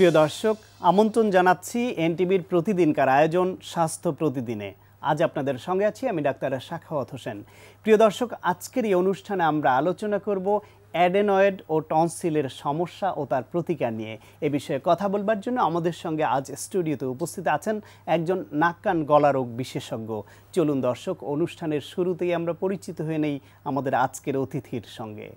প্রিয় দর্শক, আমন্ত্রণ জানাচ্ছি এনটিভির প্রতিদিনকার আয়োজন স্বাস্থ্য প্রতিদিনে। আজ আপনাদের সঙ্গে আছি আমি ডাক্তার সাখাওয়াত হোসেন। প্রিয় দর্শক, আজকের এই অনুষ্ঠানে আমরা আলোচনা করব অ্যাডেনয়েড ও টনসিলের সমস্যা ও তার প্রতিকার নিয়ে। এ বিষয়ে কথা বলবার জন্য আমাদের সঙ্গে আজ স্টুডিওতে উপস্থিত আছেন একজন নাক কান গলা রোগ বিশেষজ্ঞ। চলুন দর্শক, অনুষ্ঠানের শুরুতেই আমরা পরিচিত হয়ে নেই আমাদের আজকের অতিথির সঙ্গে।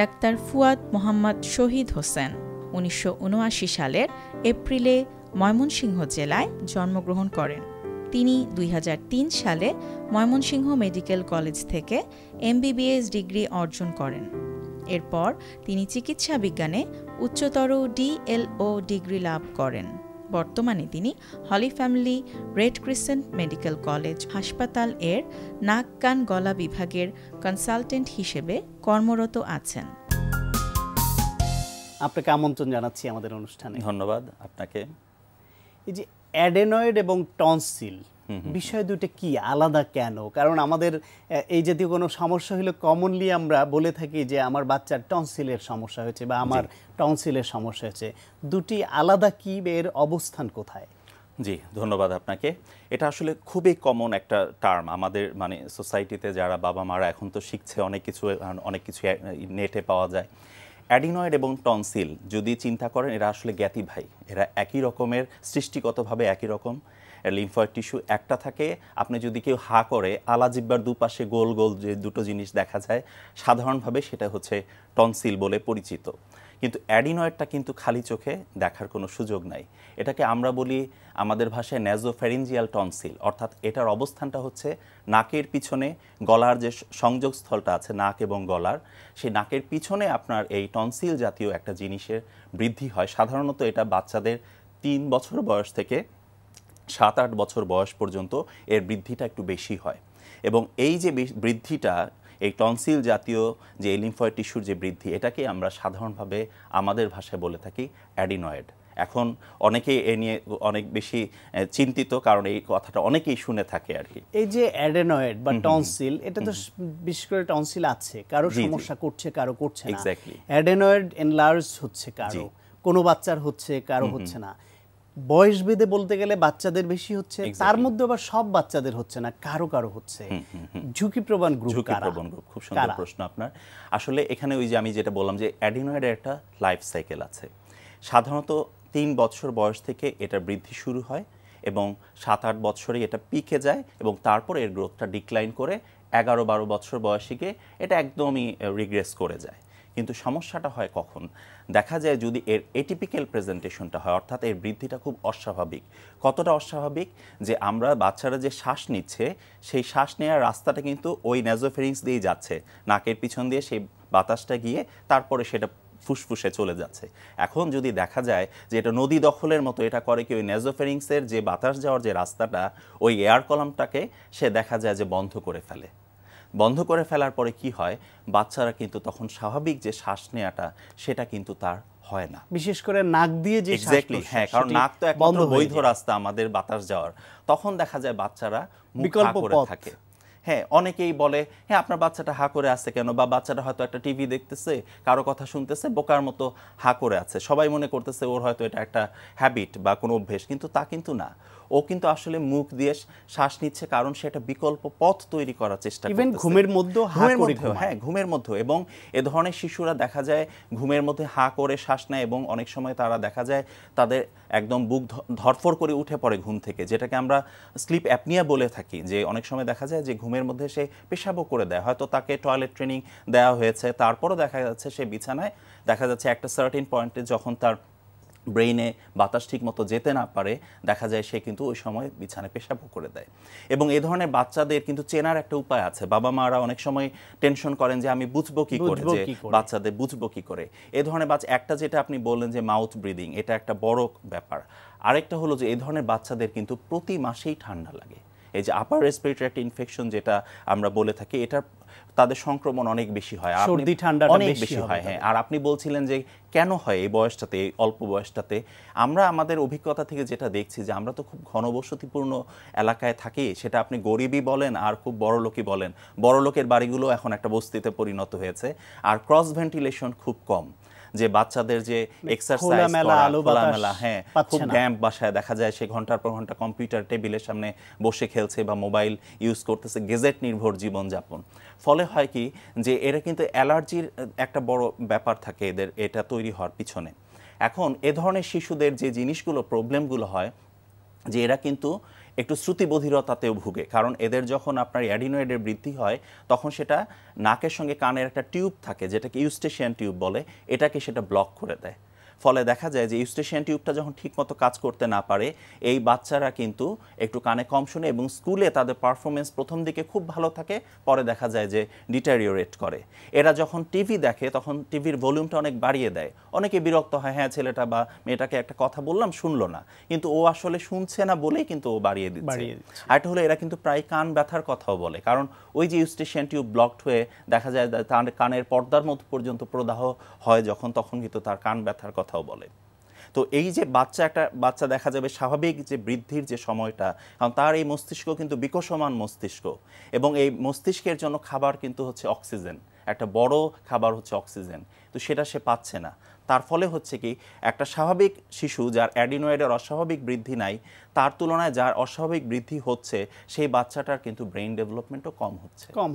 ডাক্তার ফুয়াদ মোহাম্মদ শহীদ হোসেন ১৯৭৯ সালের এপ্রিলে ময়মনসিংহ জেলায় জন্মগ্রহণ করেন। তিনি ২০০৩ সালে ময়মনসিংহ মেডিকেল কলেজ থেকে এমবিবিএস ডিগ্রি অর্জন করেন। এরপর তিনি চিকিৎসা বিজ্ঞানে উচ্চতর ডিএলও ডিগ্রি লাভ করেন। বর্তমানে তিনি Holy Family Red Crescent Medical College হাসপাতাল এর নাক কান গলা বিভাগের কনসালটেন্ট হিসেবে কর্মরত আছেন। আপনাকে আমন্ত্রণ জানাচ্ছি আমাদের অনুষ্ঠানে। ধন্যবাদ আপনাকে। এই যে অ্যাডেনয়েড এবং টনসিল বিষয় দুটো কি আলাদা কেন? কারণ আমাদের এই জাতীয় কোনো সমস্যা হলে কমনলি আমরা বলে থাকি যে আমার বাচ্চার টনসিলের সমস্যা হয়েছে বা আমার টনসিলের সমস্যা হয়েছে। দুটি আলাদা কি, এর অবস্থান কোথায়? জি, ধন্যবাদ আপনাকে। এটা আসলে খুবই কমন একটা টার্ম আমাদের সোসাইটিতে। যারা বাবা মারা এখন তো শিখছে অনেক কিছু নেটে পাওয়া যায়। অ্যাডিনয়েড এবং টনসিল যদি চিন্তা করেন, এরা আসলে জ্ঞাতি ভাই। এরা একই রকমের, সৃষ্টিগতভাবে একই রকম। লিম্ফয়েড টিস্যু একটা থাকে। আপনি যদি কেউ হা করে, আলা জিহ্বার দুপাশে গোল গোল যে দুটো জিনিস দেখা যায়, সাধারণভাবে সেটা হচ্ছে টনসিল বলে পরিচিত। কিন্তু অ্যাডিনয়েডটা কিন্তু খালি চোখে দেখার কোনো সুযোগ নাই। এটাকে আমরা বলি আমাদের ভাষায় ন্যাজোফ্যারিঞ্জিয়াল টনসিল, অর্থাৎ এটার অবস্থানটা হচ্ছে নাকের পিছনে। গলার যে সংযোগস্থলটা আছে নাক এবং গলার, সেই নাকের পিছনে আপনার এই টনসিল জাতীয় একটা জিনিসের বৃদ্ধি হয়। সাধারণত এটা বাচ্চাদের ৩ বছর বয়স থেকে ৭-৮ বছর বয়স পর্যন্ত এর বৃদ্ধিটা একটু বেশি হয়। এবং এই যে বৃদ্ধিটা, এই টনসিল জাতীয় যে লিম্ফয়েড টিস্যুর যে বৃদ্ধি, এটাকে আমরা সাধারণভাবে আমাদের ভাষায় বলে থাকি অ্যাডিনয়েড। এখন অনেকেই এ নিয়ে অনেক বেশি চিন্তিত, কারণ এই কথাটা অনেকেই শুনে থাকে আর কি। এই যে অ্যাডেনয়েড বা টনসিল, এটা তো বিশেষ করে টনসিল আছে, কারো সমস্যা করছে, কারো করছে না। অ্যাডেনয়েড এনলার্জ হচ্ছে কারো, কোনো বাচ্চার হচ্ছে, কারো হচ্ছে না। বয়স ভেদে বলতে গেলে বাচ্চাদের বেশি হচ্ছে, তার মধ্যে আবার সব বাচ্চাদের হচ্ছে না, কারো কারো হচ্ছে। ঝুঁকিপ্রবণ গ্রুপ কারা? খুব সুন্দর প্রশ্ন আপনার। আসলে এখানে ওই যে আমি যেটা বললাম যে অ্যাডিনয়েডের একটা লাইফ সাইকেল আছে। সাধারণত ৩ বছর বয়স থেকে এটা বৃদ্ধি শুরু হয় এবং ৭-৮ বছরে এটা পিকে যায় এবং তারপর এর গ্রোথটা ডিক্লাইন করে ১১-১২ বছর বয়সে গিয়ে এটা একদমই রিগ্রেস করে যায়। কিন্তু সমস্যাটা হয় কখন? দেখা যায় যদি এর এটিপিক্যাল প্রেজেন্টেশনটা হয়, অর্থাৎ এর বৃদ্ধিটা খুব অস্বাভাবিক। কতটা অস্বাভাবিক? যে আমরা বাচ্চারা যে শ্বাস নিচ্ছে, সেই শ্বাস নেওয়ার রাস্তাটা কিন্তু ওই ন্যাজোফেরিংস দিয়েই যাচ্ছে, নাকের পিছন দিয়ে সেই বাতাসটা গিয়ে তারপরে সেটা ফুসফুসে চলে যাচ্ছে। এখন যদি দেখা যায় যে এটা নদী দখলের মতো এটা করে কি, ওই ন্যাজোফেরিংসের যে বাতাস যাওয়ার যে রাস্তাটা, ওই এয়ার কলামটাকে সে দেখা যায় যে বন্ধ করে ফেলে। বন্ধ করে ফেলার পরে কি হয়, বাচ্চারা কিন্তু তখন স্বাভাবিক যে শ্বাস নেওয়াটা সেটা কিন্তু তার হয় না, বিশেষ করে নাক দিয়ে যে হ্যাঁ, কারণ নাক তো একমাত্র বৈধ রাস্তা আমাদের বাতাস যাওয়ার। তখন দেখা যায় বাচ্চারা বিকল্প পথ থাকে। হ্যাঁ, অনেকেই বলে হ্যাঁ আপনার বাচ্চাটা হা করে আছে কেন, বা বাচ্চাটা হয়তো একটা টিভি দেখতেছে, কারো কথা শুনতেছে, বোকার মতো হা করে আছে। সবাই মনে করতেছে ওর হয়তো এটা একটা হ্যাবিট বা কোনো অভ্যেস, কিন্তু তা কিন্তু না। ও কিন্তু আসলে মুখ দিয়ে শ্বাস নিচ্ছে, কারণ সে একটা বিকল্প পথ তৈরি করার চেষ্টা করতেছে। ইভেন ঘুমের মধ্যে হ্যাঁ, ঘুমের মধ্যে। এবং এ ধরনের শিশুরা দেখা যায় ঘুমের মধ্যে হা করে শ্বাস নেয় এবং অনেক সময় তারা দেখা যায় তাদের একদম বুক ধরফর করে উঠে পড়ে ঘুম থেকে, যেটাকে আমরা স্লিপ অ্যাপনিয়া বলে থাকি। যে অনেক সময় দেখা যায় যে ঘুমের মধ্যে সে পেশাবও করে দেয়, হয়তো তাকে টয়লেট ট্রেনিং দেওয়া হয়েছে, তারপরও দেখা যাচ্ছে সে বিছানায় দেখা যাচ্ছে একটা সার্টেন পয়েন্টে যখন তার ব্রেইনে বাতাস ঠিক মতো যেতে না পারে, দেখা যায় সে কিন্তু ওই সময় বিছানায় পেশাবও করে দেয়। এবং এই ধরনের বাচ্চাদের কিন্তু চেনার একটা উপায় আছে। বাবা মারা অনেক সময় টেনশন করেন যে আমি বুঝবো কি করে, যে বাচ্চাদের বুঝবো কি করে। এই ধরনের বাচ্চা, একটা যেটা আপনি বললেন যে মাউথ ব্রিদিং, এটা একটা বড় ব্যাপার। আরেকটা হলো যে এই ধরনের বাচ্চাদের কিন্তু প্রতি মাসেই ঠান্ডা লাগে। এই যে আপার রেসপিরেটরি একটা ইনফেকশন যেটা আমরা বলে থাকি, এটা তাদের সংক্রমণ অনেক বেশি হয়, সর্দি ঠান্ডাটা অনেক বেশি হয়। হ্যাঁ, আর আপনি বলছিলেন যে কেন হয় এই বয়সটাতে, এই অল্প বয়সটাতে। আমরা আমাদের অভিজ্ঞতা থেকে যেটা দেখছি যে আমরা তো খুব ঘনবসতিপূর্ণ এলাকায় থাকি, সেটা আপনি গরিবই বলেন আর খুব বড় লোকই বলেন। বড় লোকের বাড়িগুলো এখন একটা বস্তিতে পরিণত হয়েছে, আর ক্রস ভেন্টিলেশন খুব কম। যে বাচ্চাদের যে এক্সারসাইজ খোলামেলা করা, আলো বাতাস খোলামেলা, হ্যাঁ, পাচ্ছে খুব না। ক্র্যাম্প বাসায় দেখা যায় সে ঘন্টার পর ঘন্টা কম্পিউটার টেবিলের সামনে বসে খেলছে বা মোবাইল ইউজ করতেছে, গেজেট নির্ভর জীবনযাপন। ফলে হয় কি যে এরা কিন্তু অ্যালার্জির একটা বড় ব্যাপার থাকে এদের এটা তৈরি হওয়ার পিছনে। এখন এ ধরনের শিশুদের যে জিনিসগুলো প্রবলেমগুলো হয় যে এরা কিন্তু একটু শ্রুতিবধিরতাতেও ভুগে, কারণ এদের যখন আপনার অ্যাডিনয়েডের বৃদ্ধি হয় তখন সেটা নাকের সঙ্গে কানের একটা টিউব থাকে যেটাকে ইউস্টেশিয়ান টিউব বলে, এটাকে সেটা ব্লক করে দেয়। ফলে দেখা যায় যে ইউস্টেশিয়ান টিউবটা যখন ঠিকমতো কাজ করতে না পারে এই বাচ্চারা কিন্তু একটু কানে কম শুনে এবং স্কুলে তাদের পারফরমেন্স প্রথম দিকে খুব ভালো থাকে, পরে দেখা যায় যে ডিটারিওরেট করে। এরা যখন টিভি দেখে তখন টিভির ভলিউমটা অনেক বাড়িয়ে দেয়, অনেকে বিরক্ত হয়, হ্যাঁ ছেলেটা বা মেয়েটাকে একটা কথা বললাম শুনলো না, কিন্তু ও আসলে শুনছে না বলেই কিন্তু ও বাড়িয়ে দিচ্ছে। আর এটা হলো এরা কিন্তু প্রায় কান ব্যথার কথাও বলে, কারণ ওই যে ইউস্টেশিয়ান টিউব ব্লকড হয়ে দেখা যায় তার কানের পর্দার মধ্যে পর্যন্ত প্রদাহ হয় যখন, তখন কিন্তু তার কান ব্যথার কথাও বলে। তো এই যে বাচ্চা দেখা যাবে স্বাভাবিক যে বৃদ্ধির যে সময়টা, কারণ তার এই মস্তিষ্ক কিন্তু বিকশমান মস্তিষ্ক এবং এই মস্তিষ্কের জন্য খাবার কিন্তু হচ্ছে অক্সিজেন, একটা বড় খাবার হচ্ছে অক্সিজেন, তো সেটা সে পাচ্ছে না। তার ফলে হচ্ছে কি একটা স্বাভাবিক শিশু যার অ্যাডিনয়েডের অস্বাভাবিক বৃদ্ধি নাই তার তুলনায় যার অস্বাভাবিক বৃদ্ধি হচ্ছে সেই বাচ্চাটার কিন্তু ব্রেইন ডেভেলপমেন্টও কম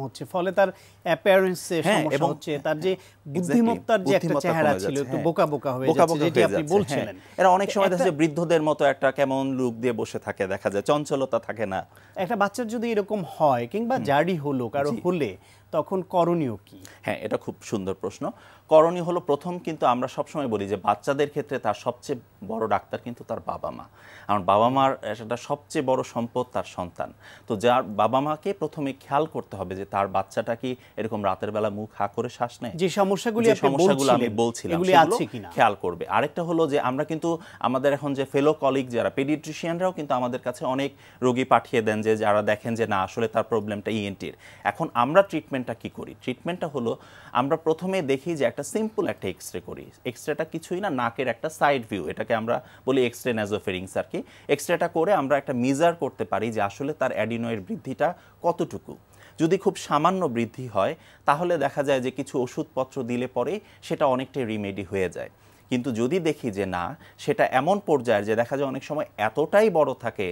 হচ্ছে, ফলে তার অ্যাপিয়ারেন্সে সমস্যা হচ্ছে, তার যে বুদ্ধিমত্তার যে একটা চেহারা ছিল একটু বোকা বোকা হয়ে যাচ্ছে, যেটা আপনি বলছিলেন। এরা অনেক সময় দেখা যায় বৃদ্ধদের মতো একটা কেমন লুক দিয়ে বসে থাকে, দেখা যায় চঞ্চলতা থাকে না। একটা বাচ্চার যদি এরকম হয় কিংবা জারি হলো কারো হলে তখন করণীয় কি? হ্যাঁ, এটা খুব সুন্দর প্রশ্ন। করণীয় হলো প্রথম কিন্তু আমরা সবসময় বলি যে বাচ্চাদের ক্ষেত্রে তার সবচেয়ে বড় ডাক্তার কিন্তু তার বাবা মা। আমার বাবা মার একটা সবচেয়ে বড় সম্পদ তার সন্তান। তো যার বাবা মাকে প্রথমে খেয়াল করতে হবে যে তার বাচ্চাটা কি এরকম রাতের বেলা মুখ হা করে শ্বাস নেয়, যে সমস্যাগুলো আমি বলছিলাম সেগুলো খেয়াল করবে। আরেকটা হলো যে আমরা কিন্তু আমাদের এখন যে ফেলো কলিগ যারা পেডিয়াট্রিশিয়ানরাও কিন্তু আমাদের কাছে অনেক রোগী পাঠিয়ে দেন যে যারা দেখেন যে না আসলে তার প্রবলেমটা ইএনটির। এখন আমরা ট্রিটমেন্টটা কি করি? ট্রিটমেন্টটা হলো আমরা প্রথমে দেখি যে একটা সিম্পল একটা এক্সরে করি। এক্সরেটা কিছুই না, নাকের একটা সাইড ভিউ, এটাকে আমরা বলি এক্সরে নাসোফেরিংস আর কি। এক্সরেটা করে আমরা একটা মেজার করতে পারি যে আসলে তার অ্যাডিনয়েড বৃদ্ধিটা কতটুকু। যদি খুব সামান্য বৃদ্ধি হয় তাহলে দেখা যায় যে কিছু ওষুধপত্র দিলে পরে সেটা অনেকটাই রিমেডি হয়ে যায়। কিন্তু যদি দেখি যে না সেটা এমন পর্যায়ের যে দেখা যায় অনেক সময় এতটাই বড় থাকে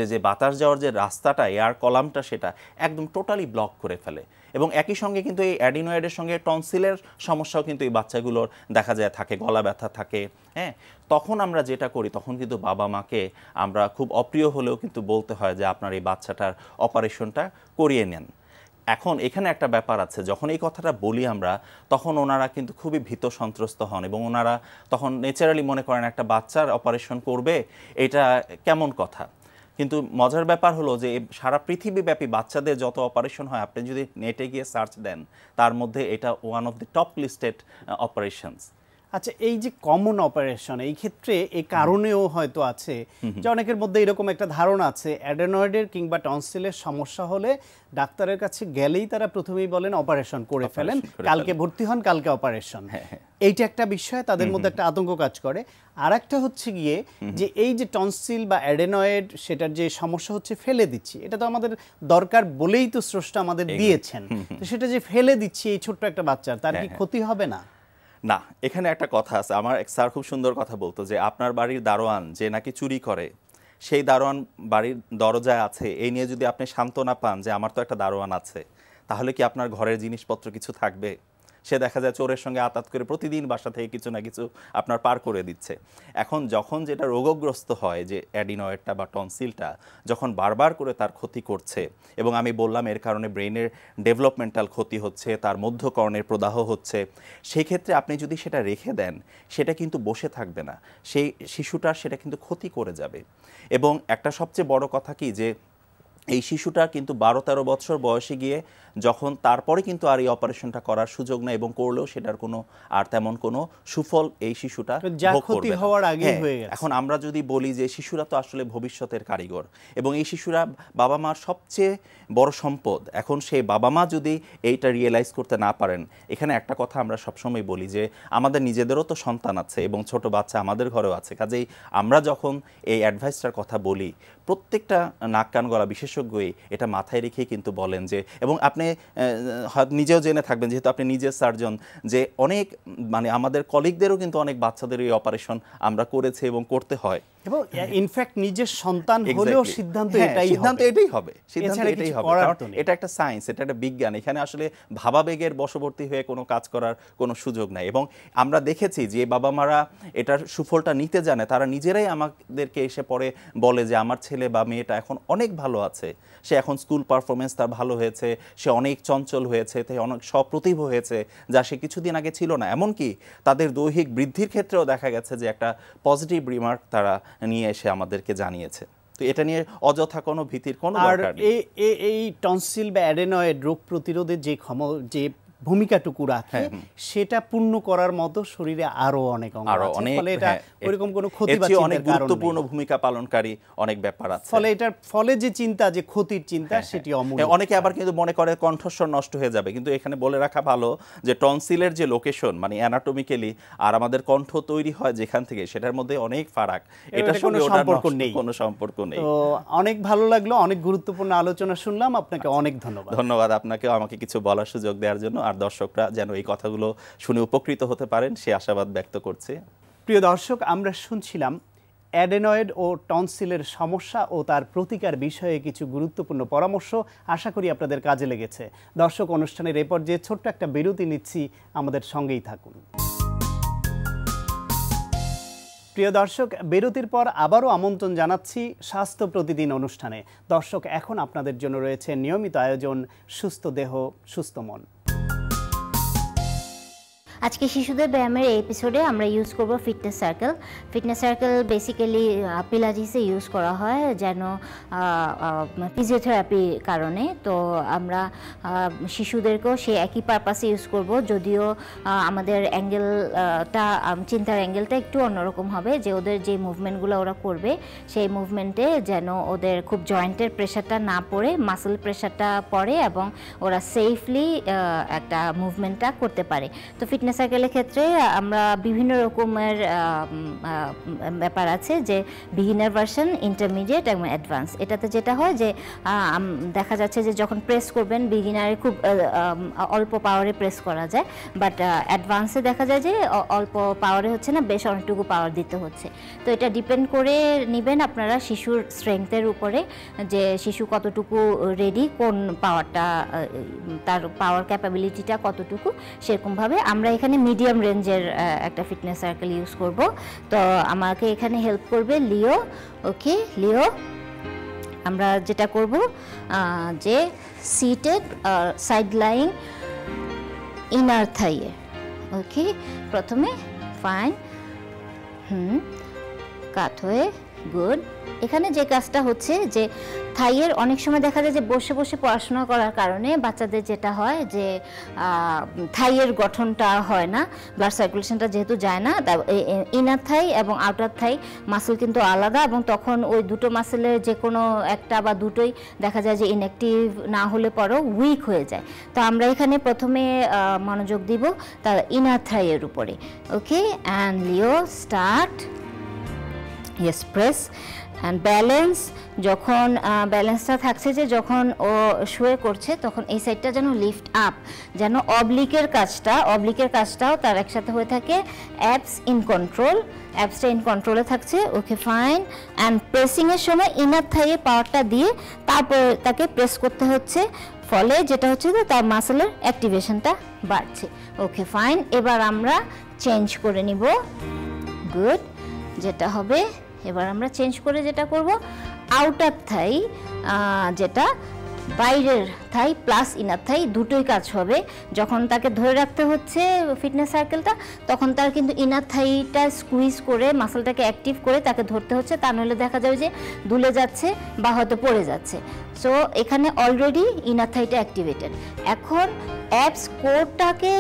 যে বাতাস যাওয়ার যে রাস্তাটা এয়ার কলামটা সেটা একদম টোটালি ব্লক করে ফেলে, এবং একই সঙ্গে কিন্তু এই অ্যাডিনয়েডের সঙ্গে টনসিলের সমস্যাও কিন্তু এই বাচ্চাগুলোর দেখা যায় থাকে, গলা ব্যথা থাকে। হ্যাঁ, তখন আমরা যেটা করি তখন কিন্তু বাবা মাকে আমরা খুব অপ্রিয় হলেও কিন্তু বলতে হয় যে আপনার এই বাচ্চাটার অপারেশনটা করিয়ে নেন। এখন এখানে একটা ব্যাপার আছে, যখন এই কথাটা বলি আমরা তখন ওনারা কিন্তু খুবই ভীত সন্ত্রস্ত হন এবং ওনারা তখন ন্যাচারালি মনে করেন একটা বাচ্চার অপারেশন করবে এটা কেমন কথা। কিন্তু মজার ব্যাপার হলো যে সারা পৃথিবীব্যাপী বাচ্চাদের যত অপারেশন হয় আপনি যদি নেটে গিয়ে সার্চ দেন তার মধ্যে এটা one of the top listed operations. আচ্ছা, এই যে কমন অপারেশন এই ক্ষেত্রে এই কারণেও হয়তো আছে যে অনেকের মধ্যে এরকম একটা ধারণা আছে অ্যাডেনয়েডের কিংবা টনসিলের সমস্যা হলে ডাক্তারের কাছে গেলেই তারা প্রথমেই বলেন অপারেশন করে ফেলেন, কালকে ভর্তি হন, কালকে অপারেশন। এইটা একটা বিষয় তাদের মধ্যে একটা আতঙ্ক কাজ করে। আর একটা হচ্ছে গিয়ে যে এই যে টনসিল বা অ্যাডেনয়েড সেটার যে সমস্যা হচ্ছে ফেলে দিচ্ছি, এটা তো আমাদের দরকার বলেই তো স্রষ্টা আমাদের দিয়েছেন, তো সেটা যে ফেলে দিচ্ছি এই ছোট্ট একটা বাচ্চার, তার কি ক্ষতি হবে না? না, এখানে একটা কথা আছে, আমার এক স্যার খুব সুন্দর কথা বলতো যে আপনার বাড়ির দারোয়ান যে নাকি চুরি করে সেই দারোয়ান বাড়ির দরজায় আছে, এই নিয়ে যদি আপনি সান্ত্বনা পান যে আমার তো একটা দারোয়ান আছে, তাহলে কি আপনার ঘরের জিনিসপত্র কিছু থাকবে? সে দেখা যায় চোরের সঙ্গে আতাত করে প্রতিদিন বাসা থেকে কিছু না কিছু আপনার পার করে দিচ্ছে। এখন যখন যেটা রোগগ্রস্ত হয় যে অ্যাডিনয়েডটা বা টনসিলটা যখন বারবার করে তার ক্ষতি করছে, এবং আমি বললাম এর কারণে ব্রেনের ডেভেলপমেন্টাল ক্ষতি হচ্ছে, তার মধ্যকর্ণের প্রদাহ হচ্ছে, সেই ক্ষেত্রে আপনি যদি সেটা রেখে দেন সেটা কিন্তু বসে থাকবে না, সেই শিশুটার সেটা কিন্তু ক্ষতি করে যাবে। এবং একটা সবচেয়ে বড় কথা কি যে এই শিশুটা কিন্তু 12-13 বছর বয়সে গিয়ে যখন তারপরে কিন্তু আর এই অপারেশনটা করার সুযোগ নেই, এবং করলেও সেটার কোনো আর তেমন কোনো সুফল এই শিশুটা ভোগ করবে না। এখন আমরা যদি বলি যে শিশুরা তো আসলে ভবিষ্যতের কারিগর এবং এই শিশুরা বাবা মার সবচেয়ে বড় সম্পদ, এখন সেই বাবা মা যদি এইটা রিয়েলাইজ করতে না পারেন, এখানে একটা কথা আমরা সবসময় বলি যে আমাদের নিজেদেরও তো সন্তান আছে এবং ছোট বাচ্চা আমাদের ঘরেও আছে, কাজেই আমরা যখন এই অ্যাডভাইসটার কথা বলি প্রত্যেকটা নাক কান গলা বিশেষ বিশেষজ্ঞই এটা মাথায় রেখেই কিন্তু বলেন যে, এবং আপনি নিজেও জেনে থাকবেন যেহেতু আপনি নিজে সার্জন, যে অনেক মানে আমাদের কলিগদেরও কিন্তু অনেক বাচ্চাদের এই অপারেশন আমরা করেছি এবং করতে হয়, এবং ইনফ্যাক্ট নিজের সন্তান হলেও সিদ্ধান্ত এটাই হবে। কারণ এটা একটা সায়েন্স, এটা একটা বিজ্ঞান। এখানে আসলে ভাবাবেগের বশবর্তী হয়ে কোনো কাজ করার কোনো সুযোগ নাই। এবং আমরা দেখেছি যে বাবা মারা এটার সুফলটা নিতে জানে, তারা নিজেরাই আমাদেরকে এসে পরে বলে যে আমার ছেলে বা মেয়েটা এখন অনেক ভালো আছে, সে এখন স্কুল পারফরমেন্স তার ভালো হয়েছে, সে অনেক চঞ্চল হয়েছে, তাই অনেক সপ্রতিভ হয়েছে, যা সে কিছুদিন আগে ছিল না। এমনকি তাদের দৈহিক বৃদ্ধির ক্ষেত্রেও দেখা গেছে যে একটা পজিটিভ রিমার্ক তারা নিয়ে এসে আমাদেরকে জানিয়েছে। তো এটা নিয়ে অযথা কোনো ভীতির কোনো দরকার নেই। এই টনসিল বা অ্যাডেনয়েড রোগ প্রতিরোধের যে ভূমিকাটুকু রাখে সেটা পূর্ণ করার মতো শরীরে আরো অনেক অঙ্গ আছে, ফলে এটা ওরকম কোনো ক্ষতি বা অনেক গুরুত্বপূর্ণ ভূমিকা পালনকারী অনেক ব্যাপার আছে। ফলে যে চিন্তা, যে ক্ষতির চিন্তা, সেটি অমূল্য। অনেকে আবার কিন্তু মনে করে কণ্ঠস্বর নষ্ট হয়ে যাবে, কিন্তু এখানে বলে রাখা ভালো যে টনসিলের যে লোকেশন মানে অ্যানাটমিক্যালি আর আমাদের কণ্ঠ তৈরি হয় যেখান থেকে, সেটার মধ্যে অনেক ফারাক, এটার সঙ্গে কোনো সম্পর্ক নেই। তো অনেক ভালো লাগলো, অনেক গুরুত্বপূর্ণ আলোচনা শুনলাম, আপনাকে অনেক ধন্যবাদ। ধন্যবাদ আপনাকেও আমাকে কিছু বলার সুযোগ দেওয়ার জন্য, আর দর্শকরা যেন এই কথাগুলো শুনে উপকৃত হতে পারেন সে আশাবাদ ব্যক্ত করছে। প্রিয় দর্শক, আমরা শুনছিলাম অ্যাডেনয়েড ও টনসিলের সমস্যা ও তার প্রতিকার বিষয়ে কিছু গুরুত্বপূর্ণ পরামর্শ। আশা করি আপনাদের কাজে লেগেছে। দর্শক, অনুষ্ঠানের এই পর্যায়ে ছোট্ট একটা বিরতি নিচ্ছি, আমাদের সঙ্গেই থাকুন। প্রিয় দর্শক, বিরতির পর আবারও আমন্ত্রণ জানাচ্ছি স্বাস্থ্য প্রতিদিন অনুষ্ঠানে। দর্শক, এখন আপনাদের জন্য রয়েছে নিয়মিত আয়োজন সুস্থ দেহ সুস্থ মন। আজকে শিশুদের ব্যায়ামের এই এপিসোডে আমরা ইউজ করব fitness circle. Fitness circle basically পিলাটিসে ইউজ করা হয় যেন ফিজিওথেরাপির কারণে। তো আমরা শিশুদেরকেও সেই একই পারপাসে ইউজ করব, যদিও আমাদের অ্যাঙ্গেলটা চিন্তার অ্যাঙ্গেলটা একটু অন্যরকম হবে, যে ওদের যে মুভমেন্টগুলো ওরা করবে সেই মুভমেন্টে যেন ওদের খুব জয়েন্টের প্রেশারটা না পড়ে, মাসেল প্রেশারটা পড়ে এবং ওরা সেফলি একটা মুভমেন্টটা করতে পারে। তো ফিটনেস সার্কেলের ক্ষেত্রে আমরা বিভিন্ন রকমের ব্যাপার আছে, যে বিগিনার ভার্সন, ইন্টারমিডিয়েট এবং অ্যাডভান্স। এটাতে যেটা হয় যে দেখা যাচ্ছে যে যখন প্রেস করবেন বিগিনারে খুব অল্প পাওয়ারে প্রেস করা যায়, বাট অ্যাডভান্সে দেখা যায় যে অল্প পাওয়ারে হচ্ছে না, বেশ অনেকটুকু পাওয়ার দিতে হচ্ছে। তো এটা ডিপেন্ড করে নেবেন আপনারা শিশুর স্ট্রেংথের উপরে, যে শিশু কতটুকু রেডি, কোন পাওয়ারটা, তার পাওয়ার ক্যাপাবিলিটিটা কতটুকু, সেরকমভাবে আমরা এখানে মিডিয়াম রেঞ্জের একটা ফিটনেস সার্কেল ইউজ করব। তো আমাকে এখানে হেল্প করবে লিও। ওকে লিও, আমরা যেটা করব যে সিটেড সাইড লাইং ইনার থাইয়ে। ওকে, প্রথমে ফাইন, কাট হয়ে, গুড। এখানে যে কাজটা হচ্ছে যে থাইয়ের অনেক সময় দেখা যায় যে বসে বসে পড়াশোনা করার কারণে বাচ্চাদের যেটা হয় যে থাইয়ের গঠনটা হয় না, ব্লাড সার্কুলেশনটা যেহেতু যায় না, ইনার থাই এবং আউটার থাই মাসেল কিন্তু আলাদা, এবং তখন ওই দুটো মাসেলের যে কোনো একটা বা দুটোই দেখা যায় যে ইনঅ্যাক্টিভ না হলে পরেও উইক হয়ে যায়। তো আমরা এখানে প্রথমে মনোযোগ দিব তার ইনার থাইয়ের উপরে। ওকে, অ্যান্ড লিও start. Yes, press and balance. যখন ব্যালেন্সটা থাকছে যে যখন ও শুয়ে করছে তখন এই সাইডটা যেন লিফট আপ, যেন অবলিকের কাজটাও তার একসাথে হয়ে থাকে। অ্যাপস ইন কন্ট্রোল, অ্যাপসটা ইন কন্ট্রোলে থাকছে। ওকে, ফাইন। অ্যান্ড প্রেসিংয়ের সময় ইনার থাইয়ে পাওয়ারটা দিয়ে তারপর তাকে প্রেস করতে হচ্ছে, ফলে যেটা হচ্ছে যে তার মাসেলের অ্যাক্টিভেশনটা বাড়ছে। ওকে, ফাইন। এবার আমরা চেঞ্জ করে নিব। গুড। যেটা হবে এবার আমরা চেঞ্জ করে যেটা করব, আউটার থাই, যেটা বাইরের থাই প্লাস ইনার থাই দুটোই কাজ হবে। যখন তাকে ধরে রাখতে হচ্ছে ফিটনেস সার্কেলটা, তখন তার কিন্তু ইনার থাইটা স্কুইজ করে মাসেলটাকে অ্যাক্টিভ করে তাকে ধরতে হচ্ছে, তা নইলে দেখা যাবে যে দুলে যাচ্ছে বা হয়তো পড়ে যাচ্ছে। সো এখানে অলরেডি ইনার থাইটা অ্যাক্টিভেটেড। এখন অ্যাপস কোরটাকে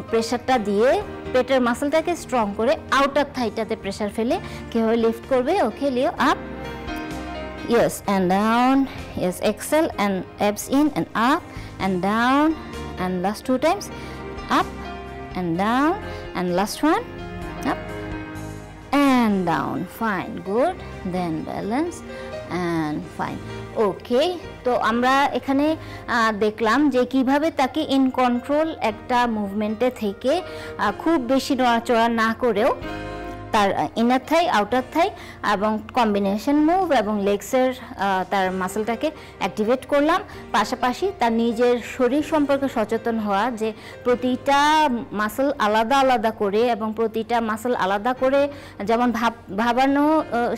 প্রেশারটা দিয়ে পেটের মাসেলটাকে স্ট্রং করে আউটার থাইটাতে প্রেশার ফেলে কীভাবে লিফট করবে। ওকে, লিও up, yes, and down, yes, exhale and abs in and up and down, and last 2 times, up and down, and last one, up and down. Fine, good. Then balance and fine. ওকে, তো আমরা এখানে দেখলাম যে কিভাবে তাকে in control একটা মুভমেন্টে থেকে খুব বেশি নড়াচড়া না করেও তার ইনার থাই, আউটার থাই এবং কম্বিনেশন মুভ এবং লেগসের তার মাসেলটাকে অ্যাক্টিভেট করলাম। পাশাপাশি তার নিজের শরীর সম্পর্কে সচেতন হওয়া, যে প্রতিটা মাসেল আলাদা আলাদা করে এবং প্রতিটা মাসেল আলাদা করে যেমন ভাবানো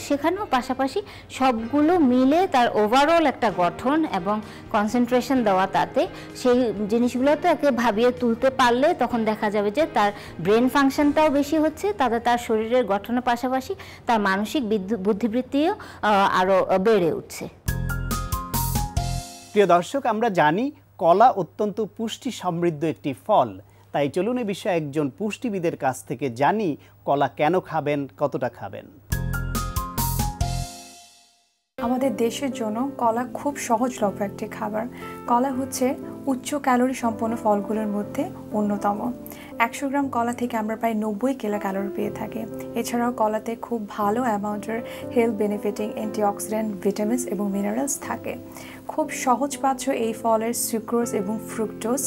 শেখানো, পাশাপাশি সবগুলো মিলে তার ওভারঅল একটা গঠন এবং কনসেন্ট্রেশন দেওয়া, তাতে সেই জিনিসগুলোতে একে ভাবিয়ে তুলতে পারলে তখন দেখা যাবে যে তার ব্রেন ফাংশনটাও বেশি হচ্ছে, তাতে তার শরীরের গঠনের পাশাপাশি তার মানসিক বুদ্ধিবৃত্তিও আরো বেড়ে উঠছে। প্রিয় দর্শক, আমরা জানি কলা অত্যন্ত পুষ্টি সমৃদ্ধ একটি ফল, তাই চলুন এ বিষয়ে একজন পুষ্টিবিদের কাছ থেকে জানি কলা কেন খাবেন, কতটা খাবেন। আমাদের দেশের জন্য কলা খুব সহজলভ্য একটি খাবার। কলা হচ্ছে উচ্চ ক্যালোরি সম্পন্ন ফলগুলোর মধ্যে অন্যতম। 100 গ্রাম কলা থেকে আমরা প্রায় 90 কিলো ক্যালোরি পেয়ে থাকি। এছাড়াও কলাতে খুব ভালো অ্যামাউন্টের হেলথ বেনিফিটিং অ্যান্টিঅক্সিডেন্ট, ভিটামিনস এবং মিনারেলস থাকে। খুব সহজপাচ্য এই ফলের সুক্রোজ এবং ফ্রুক্টোজ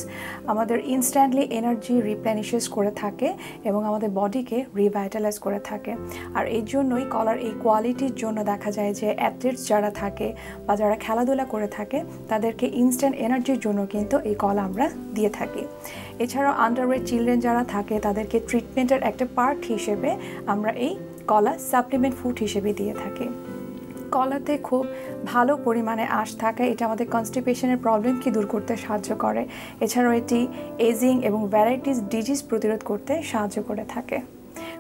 আমাদের ইনস্ট্যান্টলি এনার্জি রিপ্লেনিশেস করে থাকে এবং আমাদের বডিকে রিভাইটালাইজ করে থাকে। আর এই জন্যই কলার এই কোয়ালিটির জন্য দেখা যায় যে অ্যাথলেটস যারা থাকে বা যারা খেলাধুলা করে থাকে তাদেরকে ইনস্ট্যান্ট এনার্জির জন্য কিন্তু এই কলা আমরা দিয়ে থাকি। এছাড়াও আন্ডারওয়েট চিলড্রেন যারা থাকে তাদেরকে ট্রিটমেন্টের একটা পার্ট হিসেবে আমরা এই কলা সাপ্লিমেন্ট ফুড হিসেবে দিয়ে থাকি। কলাতে খুব ভালো পরিমাণে আঁশ থাকে, এটা আমাদের কনস্টিপেশনের প্রবলেমকে দূর করতে সাহায্য করে। এছাড়াও এটি এজিং এবং ভ্যারাইটিস ডিজিজ প্রতিরোধ করতে সাহায্য করে থাকে।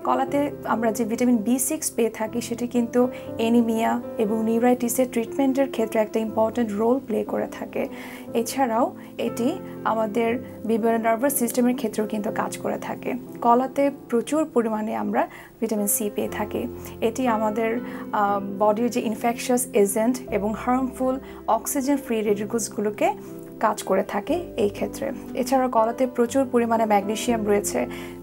কলাতে আমরা যে ভিটামিন B6 পেয়ে থাকি সেটি কিন্তু অ্যানিমিয়া এবং নিউরাইটিসের ট্রিটমেন্টের ক্ষেত্রে একটা ইম্পর্ট্যান্ট রোল প্লে করে থাকে। এছাড়াও এটি আমাদের বিভিন্ন নার্ভাস সিস্টেমের ক্ষেত্রেও কিন্তু কাজ করে থাকে। কলাতে প্রচুর পরিমাণে আমরা ভিটামিন C পেয়ে থাকি। এটি আমাদের বডির যে ইনফেকশাস এজেন্ট এবং হার্মফুল অক্সিজেন ফ্রি রেডিকুলসগুলোকে কাজ করে থাকে এই ক্ষেত্রে। এছাড়াও কলাতে প্রচুর পরিমাণে ম্যাগনেসিয়াম রয়েছে,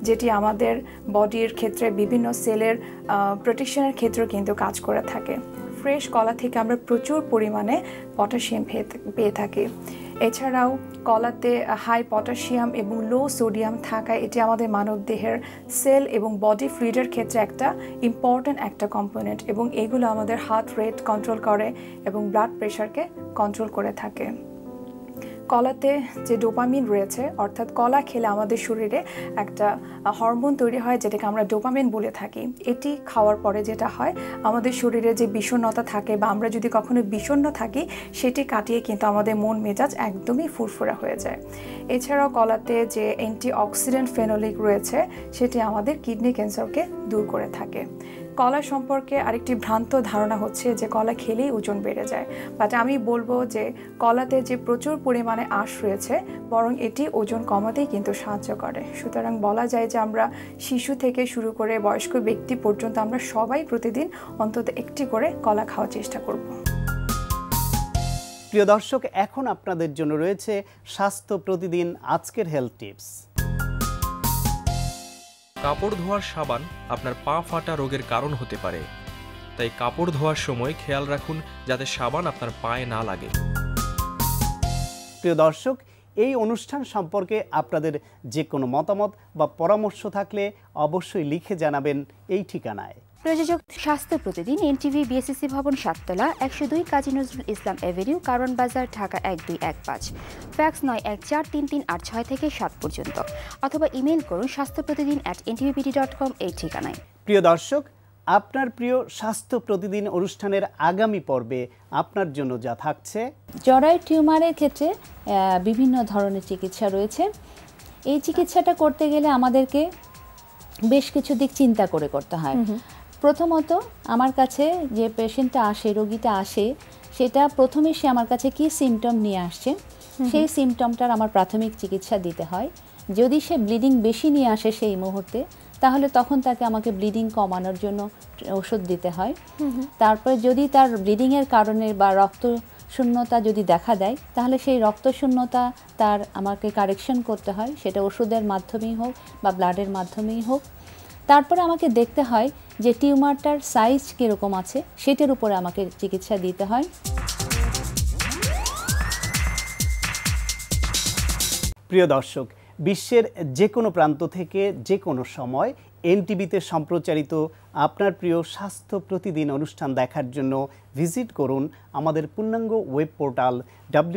যেটি আমাদের বডির ক্ষেত্রে বিভিন্ন সেলের প্রোটেকশনের ক্ষেত্রেও কিন্তু কাজ করে থাকে। ফ্রেশ কলা থেকে আমরা প্রচুর পরিমাণে পটাশিয়াম পেয়ে থাকি। এছাড়াও কলাতে হাই পটাশিয়াম এবং লো সোডিয়াম থাকায় এটি আমাদের মানবদেহের সেল এবং বডি ফ্লুইডের ক্ষেত্রে একটা ইম্পর্ট্যান্ট একটা কম্পোনেন্ট, এবং এগুলো আমাদের হার্ট রেট কন্ট্রোল করে এবং ব্লাড প্রেশারকে কন্ট্রোল করে থাকে। কলাতে যে ডোপামিন রয়েছে, অর্থাৎ কলা খেলে আমাদের শরীরে একটা হরমোন তৈরি হয় যেটাকে আমরা ডোপামিন বলে থাকি। এটি খাওয়ার পরে যেটা হয়, আমাদের শরীরে যে বিষণ্ণতা থাকে বা আমরা যদি কখনো বিষণ্ণ থাকি সেটি কাটিয়ে কিন্তু আমাদের মন মেজাজ একদমই ফুরফুরা হয়ে যায়। এছাড়াও কলাতে যে অ্যান্টিঅক্সিডেন্ট ফেনোলিক রয়েছে সেটি আমাদের কিডনি ক্যান্সারকে দূর করে থাকে। কলা সম্পর্কে আরেকটি ভ্রান্ত ধারণা হচ্ছে যে কলা খেলেই ওজন বেড়ে যায়, বাট আমি বলবো যে কলাতে যে প্রচুর পরিমাণে আঁশ রয়েছে বরং এটি ওজন কমাতেই কিন্তু সাহায্য করে। সুতরাং বলা যায় যে আমরা শিশু থেকে শুরু করে বয়স্ক ব্যক্তি পর্যন্ত আমরা সবাই প্রতিদিন অন্তত একটি করে কলা খাওয়ার চেষ্টা করব। প্রিয় দর্শক, এখন আপনাদের জন্য রয়েছে স্বাস্থ্য প্রতিদিন আজকের হেলথ টিপস। কাপড় ধোয়ার সাবান আপনার পা ফাটা রোগের কারণ হতে পারে, তাই কাপড় ধোয়ার সময় খেয়াল রাখুন যাতে সাবান আপনার পায়ে না লাগে। প্রিয় দর্শক, এই অনুষ্ঠান সম্পর্কে আপনাদের যে কোনো মতামত বা পরামর্শ থাকলে অবশ্যই লিখে জানাবেন এই ঠিকানায়। প্রযোজক স্বাস্থ্য প্রতিদিন, এনটিভি, বিএসসি ভবন, 7 তলা, 102 কাজী নজরুল ইসলাম এভিনিউ, কারণ বাজার, ঢাকা 1215। ফ্যাক্স 914338 থেকে 7 পর্যন্ত, অথবা ইমেইল করুন স্বাস্থ্যপ্রতিদিন@ntvpt.com এই ঠিকানায়। প্রিয় দর্শক, আপনার প্রিয় স্বাস্থ্য প্রতিদিন অনুষ্ঠানের আগামী পর্বে আপনার জন্য যা থাকছে, জরায়ু টিউমারের ক্ষেত্রে বিভিন্ন ধরনের চিকিৎসা রয়েছে। এই চিকিৎসাটা করতে গেলে আমাদেরকে বেশ কিছু দিক চিন্তা করে করতে হয়। প্রথমত, আমার কাছে যে পেশেন্টটা আসে, রোগীটা আসে, সেটা প্রথমে সে আমার কাছে কি সিমটম নিয়ে আসছে সেই সিমটমটার আমার প্রাথমিক চিকিৎসা দিতে হয়। যদি সে ব্লিডিং বেশি নিয়ে আসে সেই মুহূর্তে, তাহলে তখন তাকে আমাকে ব্লিডিং কমানোর জন্য ওষুধ দিতে হয়। তারপরে যদি তার ব্লিডিংয়ের কারণে বা রক্ত শূন্যতা যদি দেখা দেয়, তাহলে সেই রক্ত শূন্যতা তার আমাকে কারেকশন করতে হয়, সেটা ওষুধের মাধ্যমেই হোক বা ব্লাডের মাধ্যমেই হোক। তারপরে আমাকে দেখতে হয় যে টিউমারটার সাইজ কীরকম আছে, সেটার উপরে আমাকে চিকিৎসা দিতে হয়। প্রিয় দর্শক, বিশ্বের যে কোনো প্রান্ত থেকে যে কোনো সময় এনটিভিতে সম্প্রচারিত আপনার প্রিয় স্বাস্থ্য প্রতিদিন অনুষ্ঠান দেখার জন্য ভিজিট করুন আমাদের পূর্ণাঙ্গ ওয়েব পোর্টাল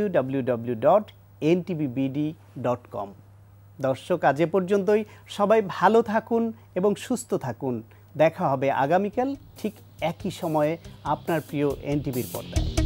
www.ntvbd.com। দর্শক, আজ এ পর্যন্তই। সবাই ভালো থাকুন এবং সুস্থ থাকুন। দেখা হবে আগামীকাল ঠিক একই সময়ে আপনার প্রিয় এনটিভির পর্দায়।